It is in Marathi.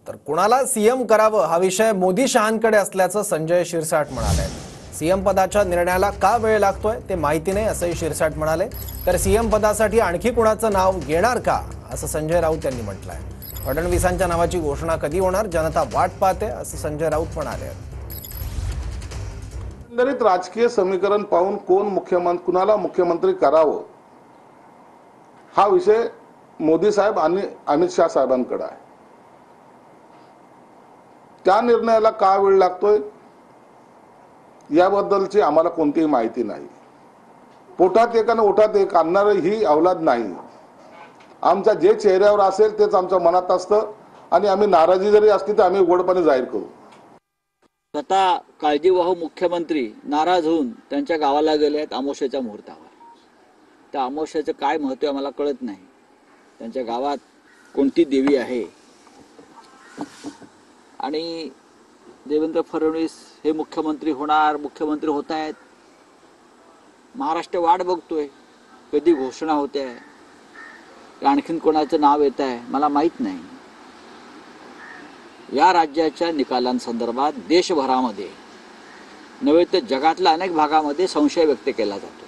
तर कुणाला सीएम करावं हा विषय मोदी शहांकडे असल्याचं संजय शिरसाट म्हणाले। सीएम पदाच्या निर्णयाला का वेळ लागतोय ते माहिती नाही असंही शिरसाट म्हणाले। तर सीएम पदासाठी आणखी कुणाचं नाव येणार का असं संजय राऊत यांनी म्हटलंय। फडणवीसांच्या नावाची घोषणा कधी होणार जनता वाट पाहते असं संजय राऊत म्हणाले। एकंदरीत राजकीय समीकरण पाहून कुणाला मुख्यमंत्री करावं हा विषय मोदी साहेब आणि अमित शाह साहेबांकडे आहे। त्या निर्णयाला का वेळ लागतोय याबद्दलची आम्हाला कोणतीही माहिती नाही। पोटात एक आणि ओठात एक आणणार ही औलाद नाही। आमच्या जे चेहऱ्यावर असेल तेच आमच्या मनात असतं आणि आम्ही नाराजी जरी असली तर आम्ही उघडपणे जाहीर करू। स्वतः काळजीवाहू मुख्यमंत्री नाराज होऊन त्यांच्या गावाला गेले आहेत अमावस्येच्या मुहूर्तावर। त्या अमावस्येचं काय महत्त्व आम्हाला कळत नाही। त्यांच्या गावात कोणती देवी आहे आणि देवेंद्र फडणवीस हे मुख्यमंत्री मुख्यमंत्री होत आहेत। महाराष्ट्र वाट बघतोय कधी घोषणा होते आहे, आणखीन कोणाचं नाव येत आहे मला माहीत नाही। या राज्याच्या निकालांसंदर्भात देशभरामध्ये नव्हे तर जगातल्या अनेक भागामध्ये संशय व्यक्त केला जातो।